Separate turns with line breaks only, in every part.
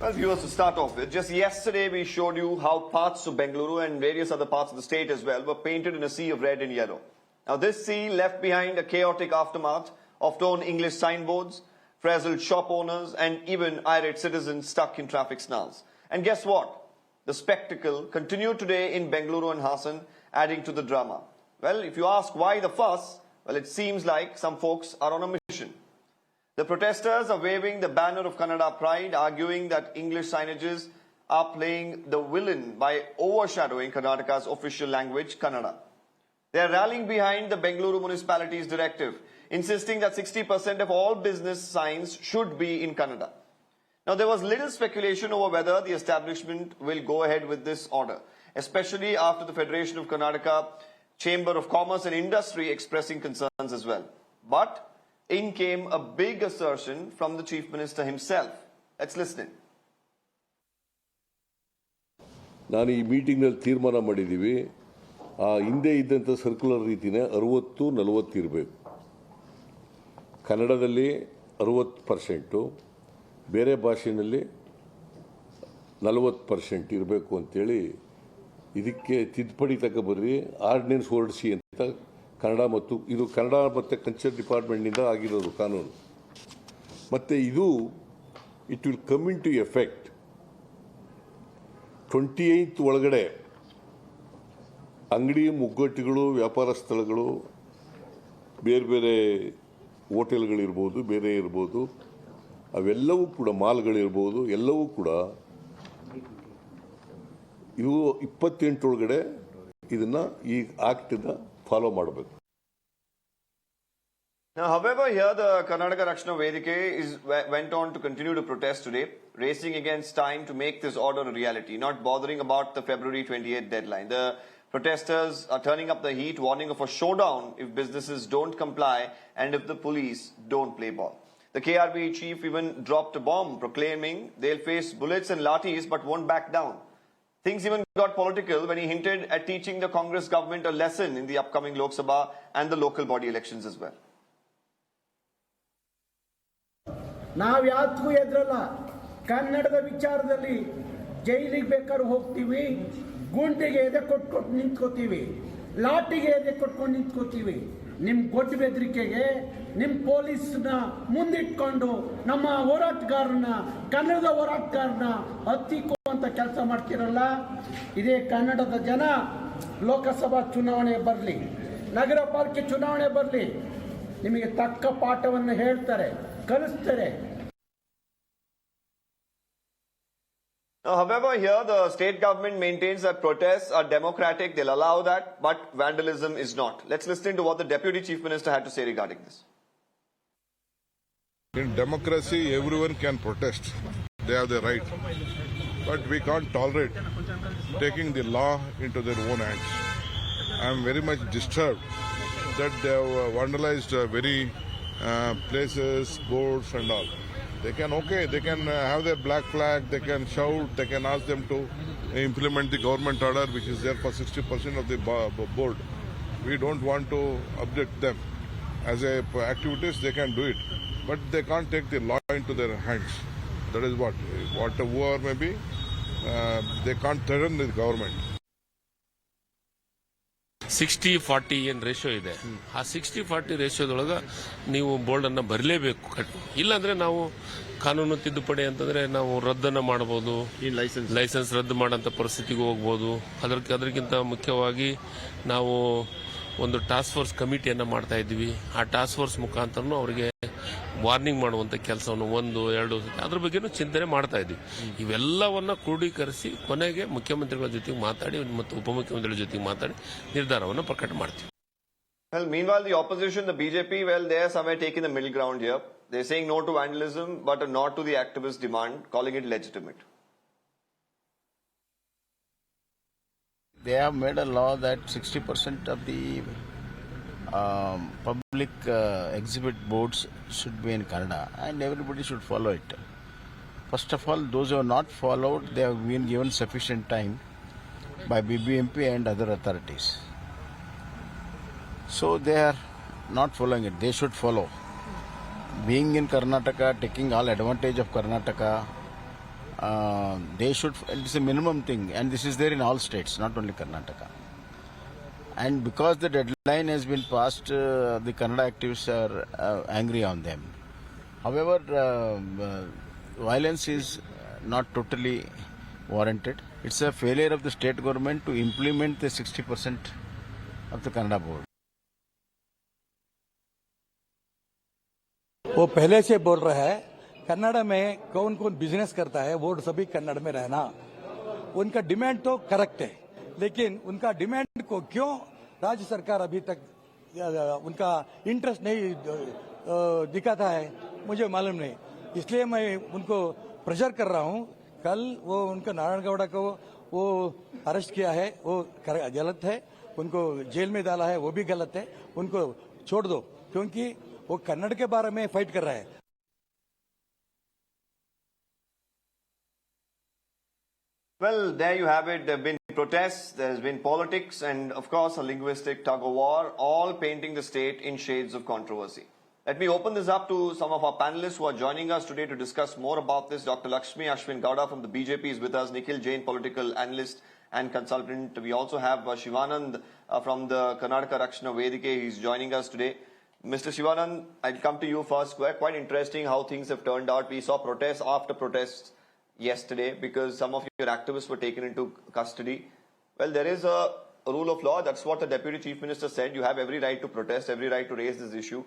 Well, viewers, to start off with, just yesterday we showed you how parts of Bengaluru and various other parts of the state as well were painted in a sea of red and yellow. Now, this sea left behind a chaotic aftermath of torn English signboards, frazzled shop owners, and even irate citizens stuck in traffic snarls. And guess what? The spectacle continued today in Bengaluru and Hassan, adding to the drama. Well, if you ask why the fuss, well, it seems like some folks are on a mission. The protesters are waving the banner of Kannada pride, arguing that English signages are playing the villain by overshadowing Karnataka's official language, Kannada. They are rallying behind the Bengaluru municipality's directive, insisting that 60% of all business signs should be in Kannada. Now, there was little speculation over whether the establishment will go ahead with this order, especially after the Federation of Karnataka Chamber of Commerce and Industry expressing concerns as well. But in came a big assertion from the Chief Minister himself. Let's listen in.
ನಾನು ಈ ಮೀಟಿಂಗ್ನಲ್ಲಿ ತೀರ್ಮಾನ ಮಾಡಿದ್ದೀವಿ, ಹಿಂದೆ ಇದ್ದಂಥ circular ರೀತಿನೇ 60-40 ಇರಬೇಕು. ಕನ್ನಡದಲ್ಲಿ 60%, ಬೇರೆ ಭಾಷೆಯಲ್ಲಿ 40% ಇರಬೇಕು ಅಂತೇಳಿ ಇದಕ್ಕೆ ತಿದ್ದುಪಡಿ ತಗೊಬರ್ರಿ, ಆರ್ಡಿನೆನ್ಸ್ ಹೊರಡಿಸಿ ಅಂತ ಕನ್ನಡ ಮತ್ತು ಇದು ಕನ್ನಡ ಮತ್ತು ಕಲ್ಚರ್ ಡಿಪಾರ್ಟ್ಮೆಂಟ್ನಿಂದ ಆಗಿರೋದು ಕಾನೂನು. ಮತ್ತು ಇದು it will come into effect 28 ಒಳಗಡೆ ಅಂಗಡಿ ಮುಗ್ಗಟ್ಟುಗಳು, ವ್ಯಾಪಾರ ಸ್ಥಳಗಳು, ಬೇರೆ ಬೇರೆ ಹೋಟೆಲ್ಗಳಿರ್ಬೋದು, ಬೇರೆ ಇರ್ಬೋದು, ಅವೆಲ್ಲವೂ ಕೂಡ ಮಾಲ್ಗಳಿರ್ಬೋದು, ಎಲ್ಲವೂ ಕೂಡ ಇವು 28 ಒಳಗಡೆ ಇದನ್ನು ಈ ಆಕ್ಟನ್ನ ಫಾಲೋ ಮಾಡಬೇಕು.
Now, however, here the Karnataka Rakshana Vedike went on to continue to protest today, racing against time to make this order a reality, not bothering about the February 28th deadline. The protesters are turning up the heat, warning of a showdown if businesses don't comply and if the police don't play ball. The KRB chief even dropped a bomb, proclaiming they'll face bullets and lathis but won't back down. Things even got political when he hinted at teaching the Congress government a lesson in the upcoming Lok Sabha and the local body elections as well.
ನಾವು ಯಾವತ್ತೂ ಎದ್ರಲ್ಲ. ಕನ್ನಡದ ವಿಚಾರದಲ್ಲಿ ಜೈಲಿಗೆ ಬೇಕಾದ್ರೂ ಹೋಗ್ತೀವಿ, ಗುಂಡಿಗೆ ಎದೆ ಕೊಟ್ಕೊಂಡು ನಿಂತ್ಕೋತೀವಿ, ಲಾಟಿಗೆ ಎದೆ ಕೊಟ್ಕೊಂಡು ನಿಂತ್ಕೋತೀವಿ. ನಿಮ್ಮ ಗೊಡ್ಡ ಬೆದರಿಕೆಗೆ ನಿಮ್ಮ ಪೊಲೀಸ್ನ ಮುಂದಿಟ್ಕೊಂಡು ನಮ್ಮ ಹೋರಾಟಗಾರನ, ಕನ್ನಡದ ಹೋರಾಟಗಾರನ ಹತ್ತಿಕ್ಕುವಂತ ಕೆಲಸ ಮಾಡ್ತಿರಲ್ಲ. ಇದೇ ಕನ್ನಡದ ಜನ ಲೋಕಸಭಾ ಚುನಾವಣೆ ಬರಲಿ, ನಗರ ಪಾಲಿಕೆ ಚುನಾವಣೆ ಬರಲಿ, ನಿಮಗೆ ತಕ್ಕ ಪಾಠವನ್ನು ಹೇಳ್ತಾರೆ, ಕಲಿಸ್ತಾರೆ.
Now, however, here the state government maintains that protests are democratic, they'll allow that, but vandalism is not. Let's listen to what the Deputy Chief Minister had to say regarding this.
In democracy, everyone can protest. They have the right. But we can't tolerate taking the law into their own hands. I am very much disturbed that they have vandalized very places, boards and all. They can have their black flag, they can shout, they can ask them to implement the government order which is there for 60% of the board. We don't want to object them. As activities they can do it, but they can't take the law into their hands. That is whoever may be, they can't threaten the government.
60-40 ಏನು ratio ಇದೆ. ಆ 60-40 ರೇಷಿಯೋದೊಳಗೆ ನೀವು ಬೋರ್ಡನ್ನು ಬರಲೇಬೇಕು. ಇಲ್ಲಾಂದ್ರೆ ನಾವು ಕಾನೂನು ತಿದ್ದುಪಡಿ ಅಂತಂದ್ರೆ ನಾವು ರದ್ದನ್ನು ಮಾಡಬಹುದು, ಲೈಸೆನ್ಸ್ ರದ್ದು ಮಾಡೋಂಥ ಪರಿಸ್ಥಿತಿಗೆ ಹೋಗ್ಬೋದು. ಅದಕ್ಕಿಂತ ಮುಖ್ಯವಾಗಿ ನಾವು ಒಂದು ಟಾಸ್ಕ್ ಫೋರ್ಸ್ ಕಮಿಟಿಯನ್ನು ಮಾಡ್ತಾ ಇದ್ವಿ. ಆ ಟಾಸ್ಕ್ ಫೋರ್ಸ್ ಮುಖಾಂತರನು ಅವರಿಗೆ ವಾರ್ನಿಂಗ್ ಮಾಡುವಂಥ ಕೆಲಸವನ್ನು 1-2 ಅದ್ರ ಬಗ್ಗೆನೂ ಚಿಂತನೆ ಮಾಡ್ತಾ ಇದ್ವಿ. ಇವೆಲ್ಲವನ್ನ ಕ್ರೋಢೀಕರಿಸಿ ಕೊನೆಗೆ ಮುಖ್ಯಮಂತ್ರಿಗಳ ಜೊತೆಗೆ ಮಾತಾಡಿ ಮತ್ತು ಉಪಮುಖ್ಯಮಂತ್ರಿಗಳ ಜೊತೆಗೆ ಮಾತಾಡಿ ನಿರ್ಧಾರವನ್ನು ಪ್ರಕಟ ಮಾಡ್ತೀವಿ.
Well, meanwhile, the opposition, the BJP, well, they are somewhere taking the middle ground here. They're saying no to vandalism, but a nod to the activist demand, calling it legitimate.
They have made a law that 60% of the public exhibit boards should be in Kannada and everybody should follow it. First of all, those who have not followed, they have been given sufficient time by BBMP and other authorities. So they are not following it. They should follow. Being in Karnataka, taking all advantage of Karnataka, they should, it's a minimum thing, and this is there in all states, not only Karnataka. And because the deadline has been passed, the Kannada activists are angry on them. However, violence is not totally warranted. It's a failure of the state government to implement the 60% of the Kannada board.
वो पहले से बोल रहा है कन्नड़ में कौन कौन business करता है वो सभी कन्नड़ में रहना। उनका डिमांड तो करेक्ट है, लेकिन उनका डिमांड को क्यों राज्य सरकार अभी तक उनका इंटरेस्ट नहीं दिखाता है मुझे मालूम नहीं। इसलिए मैं उनको प्रेशर कर रहा हूं। कल वो उनका नारायण गौड़ा को वो अरेस्ट किया है, वो गलत है। उनको जेल में डाला है, वो भी गलत है। उनको छोड़ दो, क्योंकि वो कन्नड़ के बारे में फाइट कर रहा है।
Well, there you have it. There have been protests, there has been politics, and of course a linguistic tug of war, all painting the state in shades of controversy. Let me open this up to some of our panelists who are joining us today to discuss more about this. Dr. Lakshmi Ashwin Gowda from the BJP is with us, Nikhil Jain, political analyst and consultant. We also have Shivanand from the Karnataka Rakshana Vedike. He's joining us today. Mr. Shivanand, I'll come to you first. Quite interesting how things have turned out. We saw protests after protests yesterday because some of your activists were taken into custody. Well, there is a rule of law. That's what the Deputy Chief Minister said. You have every right to protest, every right to raise this issue.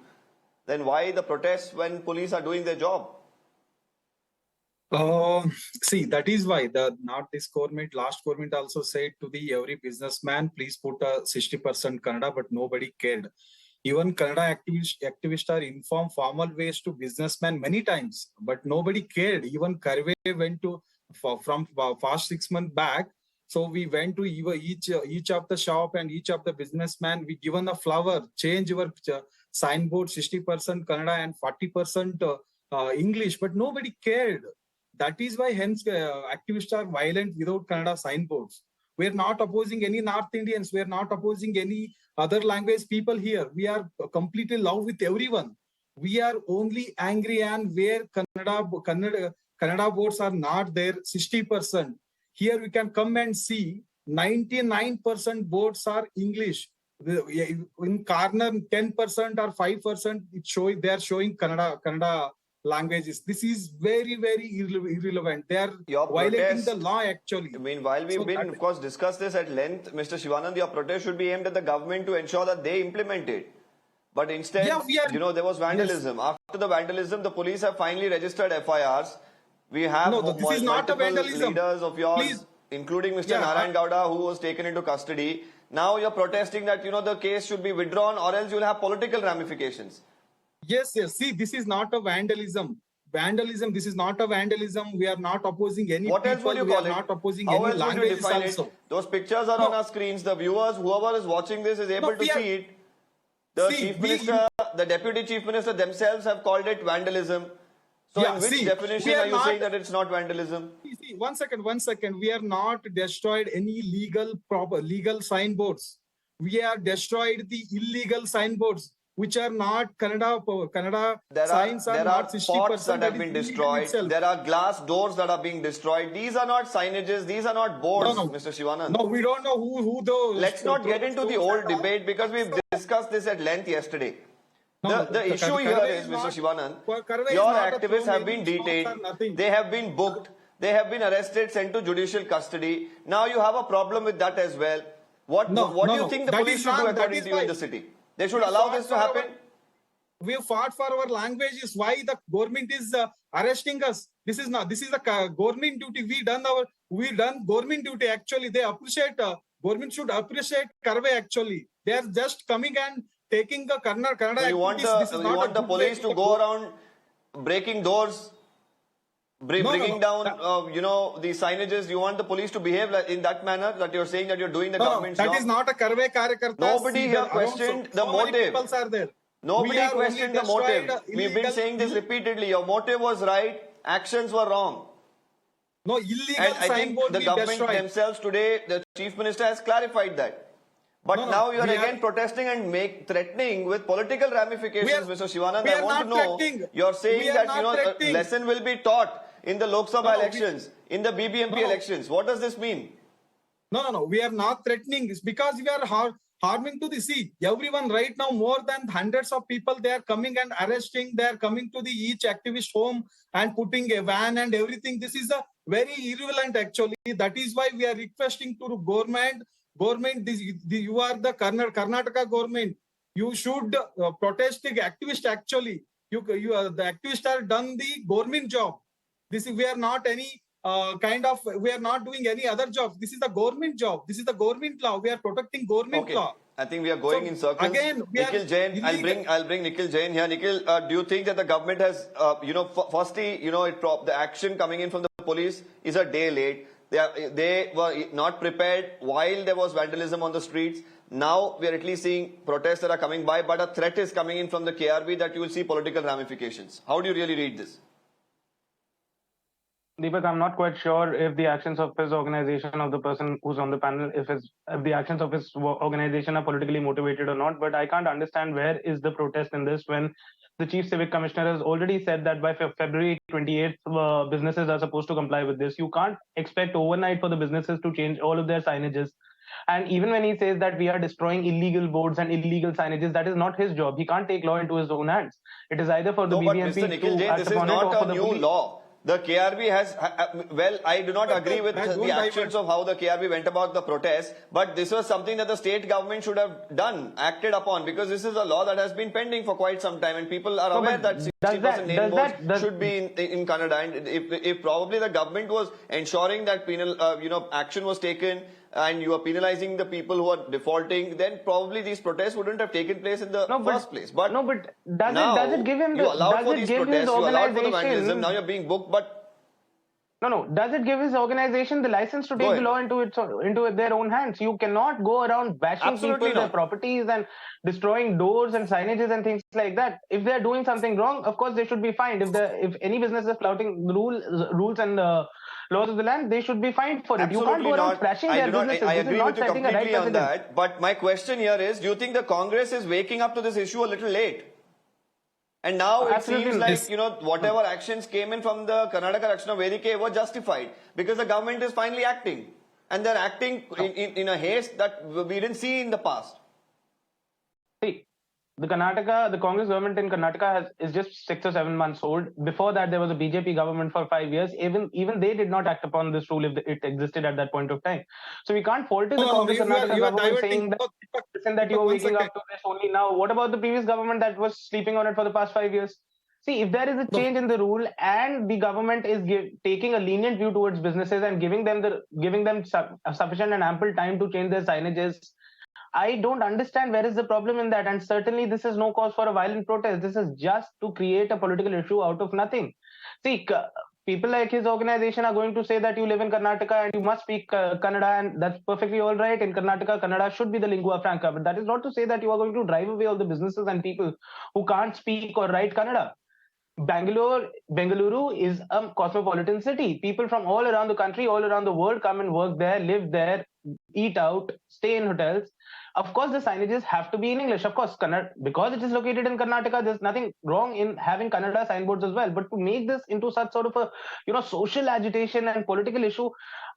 Then why the protests when police are doing their job?
See, that is why not this government, last government also said to the every businessman, please put a 60% Kannada, but nobody cared. Even Kannada activists are informed formal ways to businessmen many times, but nobody cared. Even Karve went to from past 6 months back. So we went to each of the shop and each of the businessman. We given a flower, change your signboard 60% Kannada and 40% English, but nobody cared. That is why hence activists are violent without Kannada signboards. We are not opposing any North Indians. We are not opposing any other language people here. We are completely in love with everyone. We are only angry and where Kannada boards are not there, 60%. Here we can come and see 99% boards are English. In corner 10% or 5% they are showing Kannada languages. This is very, very irrelevant. They are violating the law actually.
I mean, while we've of course, discussed this at length, Mr. Shivanand, your protest should be aimed at the government to ensure that they implement it. But instead, there was vandalism. Yes. After the vandalism, the police have finally registered FIRs. We have
this is not a vandalism.
Leaders of yours, including Mr. Narayan Gowda, who was taken into custody. Now you're protesting that, the case should be withdrawn or else you'll have political ramifications.
Yes. See, this is not a vandalism. This is not a vandalism. We are not opposing any
what
people.
Else would you
we
call
are
it?
not opposing
How
any languages also.
Those pictures are on our screens. The viewers, whoever is watching this is able to see it. The Chief Minister, the Deputy Chief Minister themselves have called it vandalism. So in which definition are you saying that it's not vandalism?
See, one second. We are not destroyed any legal signboards. We have destroyed the illegal signboards, which are not Kannada signs are not 60%.
There are pots that have been destroyed. There are glass doors that are being destroyed. These are not signages. These are not boards, Mr. Shivanand.
No, we don't know who those.
Let's not get into the old debate because we've discussed this at length yesterday. The issue here is, Mr. Shivanand, your activists have been detained. They have been booked. They have been arrested, sent to judicial custody. Now you have a problem with that as well. What do you think the police should do according to you in the city? They should allow this to happen?
We have fought for our languages. Why the government is arresting us? This is the government duty. We done government duty actually. They appreciate, government should appreciate Karve actually. They are just coming and taking the Kannada
so you want the police to go around breaking doors, bringing down the signages. You want the police to behave in that manner that you're saying that you're doing the government's job?
That is not a Karve Karyakarta.
Nobody here questioned the motive.
Are there.
Nobody questioned the motive. We've been saying this repeatedly. Your motive was right. Actions were wrong.
No, illegal
and I think the government themselves today, the Chief Minister has clarified that. But now you are again protesting and threatening with political ramifications, Mr. Shivanand. I want to know, you're saying that a lesson will be taught. in the Lok Sabha elections, in the BBMP elections. What does this mean?
No. We are not threatening. It's because we are harming to the sea. Everyone right now, more than hundreds of people, they are coming and arresting. They are coming to the each activist home and putting a van and everything. This is a very irrelevant actually. That is why we are requesting to the government. You are the Karnataka government. You should protest the activist actually. The activists are done the government job. We are not any we are not doing any other job. This is the government job. This is the government law. We are protecting government law.
I think we are going in circles.
Again,
Nikhil Jain, I'll bring Nikhil Jain here. Nikhil, do you think that the government has, firstly, the action coming in from the police is a day late. They were not prepared while there was vandalism on the streets. Now we are at least seeing protests that are coming by, but a threat is coming in from the KRB that you will see political ramifications. How do you really read this?
Deepak, I'm not quite sure if the actions of his organization, of the person who's on the panel, if the actions of his organization are politically motivated or not, but I can't understand where is the protest in this when the Chief Civic Commissioner has already said that by February 28th, businesses are supposed to comply with this. You can't expect overnight for the businesses to change all of their signages. And even when he says that we are destroying illegal boards and illegal signages, that is not his job. He can't take law into his own hands. It is either for the BBMP
Mr. Nikhil Jain,
act
this is
upon it or
not
for
a
the
new
police.
law. The KRB has, well, I do not agree with the actions of how the KRB went about the protest, but this was something that the state government should have done, acted upon, because this is a law that has been pending for quite some time, and people are aware that 60% name boards should be in Kannada. And if probably the government was ensuring that penal, action was taken, and you are penalizing the people who are defaulting, then probably these protests wouldn't have taken place in the first place. But
does it give him the,
you allowed for
does it
these
give
protests,
his
you allowed for the vandalism,
organization,
now you're being booked, but
no, does it give his organization the license to take the law into their own hands? You cannot go around bashing people, their properties, and destroying doors and signages and things like that. If they are doing something wrong, of course they should be fined. If any business is flouting the rules and laws of the land, they should be fined for it.
Absolutely,
you can't go around trashing their businesses.
I agree with you
setting a right
completely on
precedent.
that. But my question here is, do you think the Congress is waking up to this issue a little late? And now it seems like, whatever actions came in from the Karnataka Rakshana Vedike were justified because the government is finally acting. And they're acting in a haste that we didn't see in the past.
See, the Congress government in Karnataka is just 6 or 7 months old. Before that, there was a BJP government for 5 years. Even they did not act upon this rule if it existed at that point of time. So we can't fault the Congress Karnataka government saying that you are waking up to this only now. What about the previous government that was sleeping on it for the past 5 years? See, if there is a change in the rule and the government is taking a lenient view towards businesses and giving them sufficient and ample time to change their signages, I don't understand where is the problem in that. And certainly this is no cause for a violent protest. This is just to create a political issue out of nothing. See, people like his organization are going to say that you live in Karnataka and you must speak Kannada, and that's perfectly all right. In Karnataka, Kannada should be the lingua franca. But that is not to say that you are going to drive away all the businesses and people who can't speak or write Kannada. Bengaluru is a cosmopolitan city. People from all around the country, all around the world come and work there, live there, eat out, stay in hotels. Of course, the signages have to be in English. Of course, because it is located in Karnataka, there's nothing wrong in having Kannada signboards as well. But to make this into such sort of a social agitation and political issue,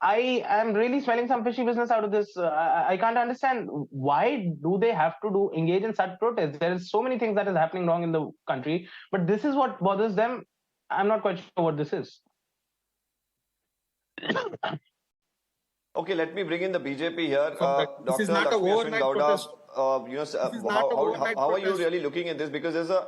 I am really smelling some fishy business out of this. I can't understand why do they have to engage in such protests. There is so many things that is happening wrong in the country, but this is what bothers them. I'm not quite sure what this is.
Okay, let me bring in the BJP here.
This is
Dr.
not
Lakshmi
a
Ashwin
overnight protest.
How are you really looking at this? Because there's a...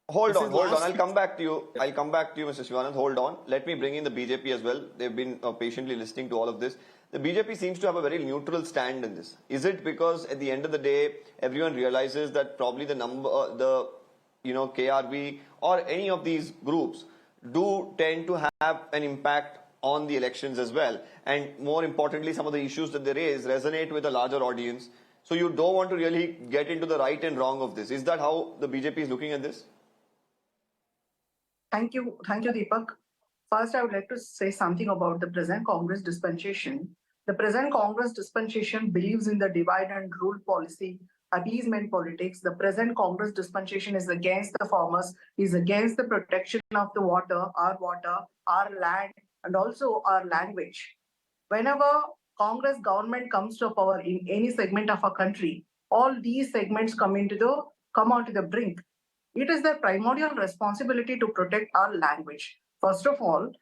Hold on. I'll come back to you. Mr. Shivanand. Hold on. Let me bring in the BJP as well. They've been patiently listening to all of this. The BJP seems to have a very neutral stand in this. Is it because at the end of the day, everyone realizes that probably KRB or any of these groups do tend to have an impact on the elections as well, and more importantly, some of the issues that they raise resonate with a larger audience, so you don't want to really get into the right and wrong of this. Is that how the BJP is looking at this?
Thank you, Deepak. First, I would like to say something about the present Congress dispensation. The present Congress dispensation believes in the divide and rule policy appeasement politics. The present Congress dispensation is against the farmers, is against the protection of the water, our land, and also our language. Whenever Congress government comes to power in any segment of a country, all these segments come onto the brink. It is their primordial responsibility to protect our language. First of all,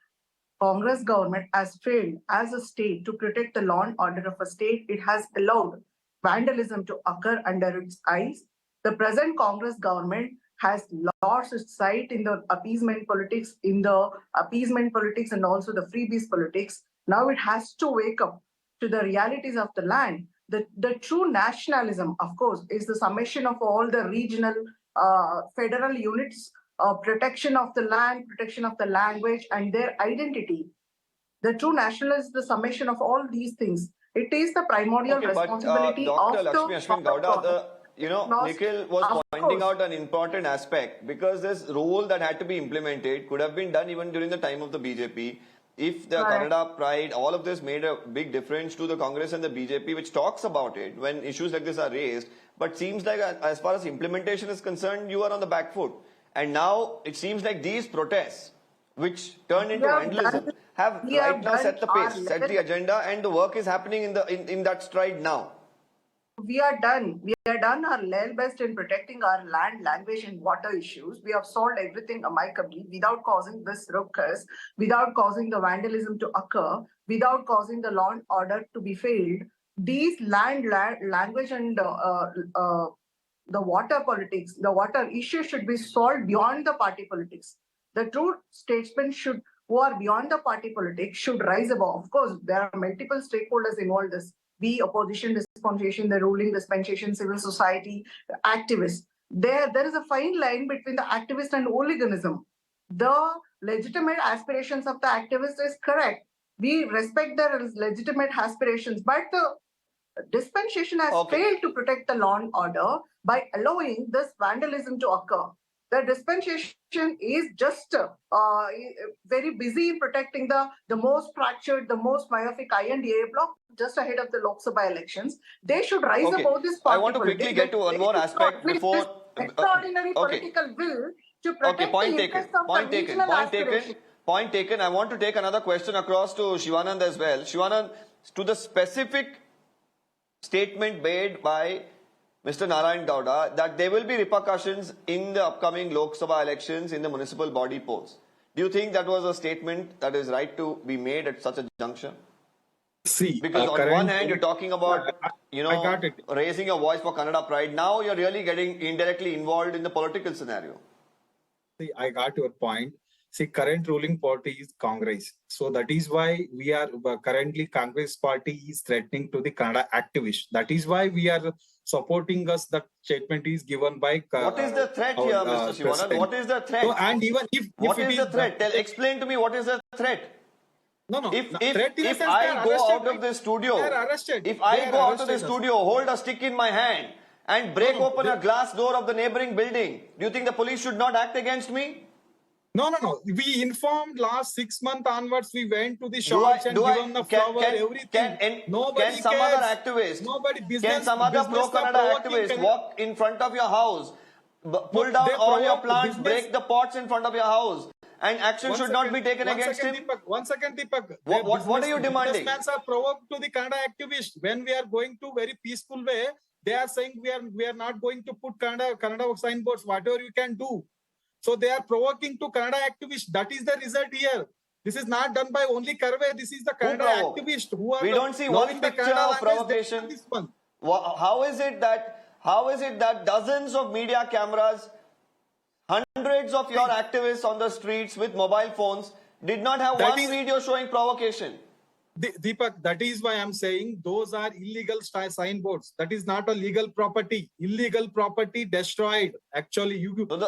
Congress government has failed as a state to protect the law and order of a state. It has allowed vandalism to occur under its eyes. The present Congress government has lost its sight in the appeasement politics, and also the freebies politics. Now it has to wake up to the realities of the land. The true nationalism, of course, is the summation of all the regional federal units, protection of the land, protection of the language and their identity. The true nationalism is the summation of all these things. It is the primordial responsibility
Dr.
of
Lakshmi Ashwin Gowda,
lost,
Nikhil was
of
pointing
course.
out an important aspect, because this rule that had to be implemented could have been done even during the time of the BJP. If the
Right.
Kannada pride, all of this made a big difference to the Congress and the BJP, which talks about it when issues like this are raised. But seems like as far as implementation is concerned, you are on the back foot. And now it seems like these protests, which turned into vandalism, have right now set the pace, set the agenda, and the work is happening in that stride now.
We are done. We are done our level best in protecting our land, language, and water issues. We have solved everything amicably without causing this ruckus, without causing the vandalism to occur, without causing the law and order to be failed. These language, and the water politics, the water issue should be solved beyond the party politics. The true statesmen who are beyond the party politics should rise above. Of course, there are multiple stakeholders involved. Be opposition dispensation, the ruling dispensation, civil society, activists. There is a fine line between the activist and hooliganism. The legitimate aspirations of the activist is correct. We respect their legitimate aspirations, but the dispensation has failed to protect the law and order by allowing this vandalism to occur. The dispensation is just very busy in protecting the most fractured, the most myopic I&A block just ahead of the Lok Sabha elections. They should rise above this party.
I want to quickly get to one more aspect before
extraordinary political will to protect the interests of the regional aspirations.
Point taken. I want to take another question across to Shivanand as well. Shivanand, to the specific statement made by Mr. Narayan Gowda that there will be repercussions in the upcoming Lok Sabha elections in the municipal body polls. Do you think that was a statement that is right to be made at such a juncture?
See,
because on one hand you're talking about raising your voice for Kannada pride. Now you're really getting indirectly involved in the political scenario.
See, I got your point. See, current ruling party is Congress. So that is why we are currently Congress party is threatening to the Kannada activists. That is why we are supporting us. That statement is given by.
What is the threat here, Mr. Shivanand? What is the threat?
So, and even if
what is the threat? Explain to me what is the threat.
No.
If I go out of the studio, hold a stick in my hand and break open a glass door of the neighboring building, do you think the police should not act against me?
No. We informed last 6 months onwards. We went to the shops and given the flower, everything.
Can some other activist, can some other pro-Kannada activist walk in front of your house, pull down all your plants, break the pots in front of your house, and action should not be taken against him?
One second, Deepak.
What are you demanding?
Businessmen are provoked to the Kannada activists. When we are going to very peaceful way, they are saying we are not going to put Kannada signboards, whatever you can do. So they are provoking to Kannada activists. That is the result here. This is not done by only Karve. This is the Kannada activists who are.
We don't see one picture of provocation. How is it that dozens of media cameras, hundreds of your activists on the streets with mobile phones did not have one video showing provocation?
Deepak, that is why I'm saying those are illegal signboards. That is not a legal property. Illegal property destroyed. Actually,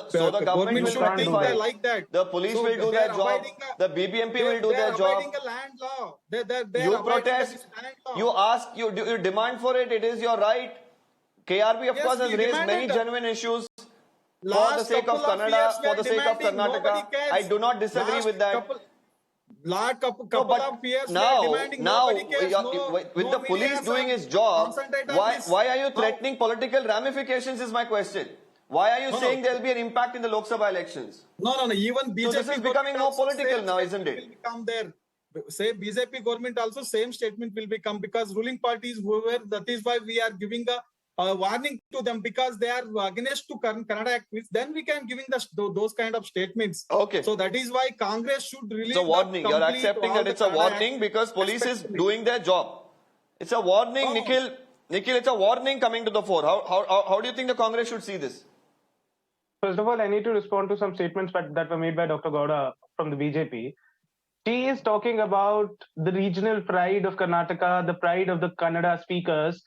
so the government
should think like that.
The police will do their job. The BBMP will do their job.
They are avoiding a land law.
You protest. You ask. You demand for it. It is your right. KRB, of course, has raised many genuine issues for the sake of Kannada, for the sake of Karnataka. I do not disagree with that.
couple of years we are demanding nobody cares,
with the police doing his job, why are you threatening political ramifications is my question. Why are you saying there will be an impact in the Lok Sabha elections?
No. Even BJP.
So this is becoming more political now, isn't it?
Will become there. Say BJP government also same statement will become, because ruling parties whoever, that is why we are giving a warning to them, because they are against to Kannada activists. Then we can giving those kind of statements.
Okay.
So that is why Congress should release.
It's a warning. You're accepting that it's a warning because police is doing their job. It's a warning, Nikhil. Nikhil, it's a warning coming to the fore. How do you think the Congress should see this?
First of all, I need to respond to some statements that were made by Dr. Gowda from the BJP. She is talking about the regional pride of Karnataka, the pride of the Kannada speakers.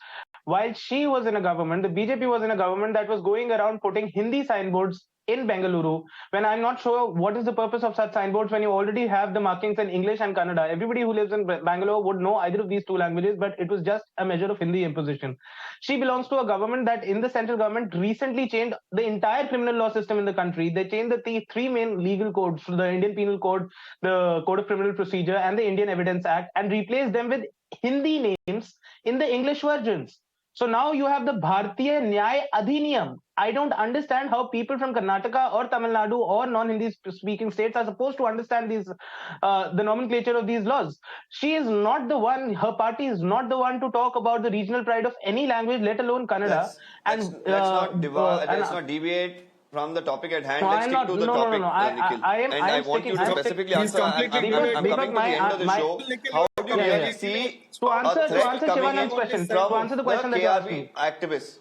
While she was in a government, the BJP was in a government that was going around putting Hindi signboards in Bengaluru, when I'm not sure what is the purpose of such signboards when you already have the markings in English and Kannada. Everybody who lives in Bangalore would know either of these two languages, but it was just a measure of Hindi imposition. She belongs to a government that in the central government recently changed the entire criminal law system in the country. They changed the three main legal codes, the Indian Penal Code, the Code of Criminal Procedure, and the Indian Evidence Act, and replaced them with Hindi names in the English versions. So now you have the Bharatiya Nyaya Adhiniyam. I don't understand how people from Karnataka or Tamil Nadu or non-Hindi speaking states are supposed to understand these, the nomenclature of these laws. She is not the one, her party is not the one to talk about the regional pride of any language, let alone Kannada.
Let's not deviate from the topic at hand. Let's stick to the topic, Nikhil. I want you to specifically answer. I'm coming to the end of the show. How do you really see a threat coming in from the KRV activists?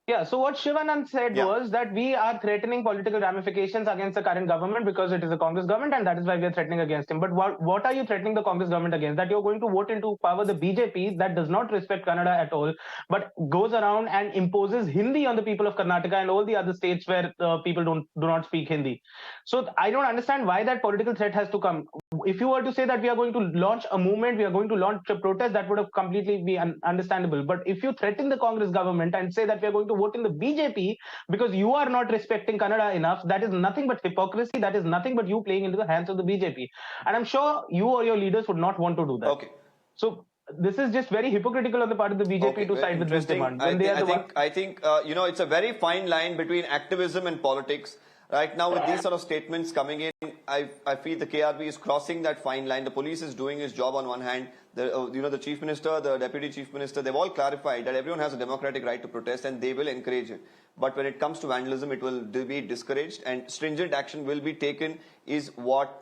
Yeah, so what Shivanand said was that we are threatening political ramifications against the current government because it is a Congress government, and that is why we are threatening against him. But what are you threatening the Congress government against? That you're going to vote into power the BJP that does not respect Kannada at all, but goes around and imposes Hindi on the people of Karnataka and all the other states where people do not speak Hindi. So I don't understand why that political threat has to come. If you were to say that we are going to launch a movement, we are going to launch a protest, that would have completely be understandable. But if you threaten the Congress government and say that we are going to vote in the BJP because you are not respecting Kannada enough, that is nothing but hypocrisy. That is nothing but you playing into the hands of the BJP. And I'm sure you or your leaders would not want to do that.
Okay.
So this is just very hypocritical on the part of the BJP to side with this demand.
I think it's a very fine line between activism and politics. Right now, with these sort of statements coming in, I feel the KRB is crossing that fine line. The police is doing its job on one hand. The Chief Minister, the Deputy Chief Minister, they've all clarified that everyone has a democratic right to protest and they will encourage it. But when it comes to vandalism, it will be discouraged and stringent action will be taken is what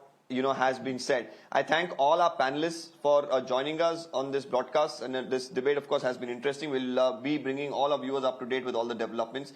has been said. I thank all our panelists for joining us on this broadcast, and this debate, of course, has been interesting. We'll be bringing all our viewers up to date with all the developments.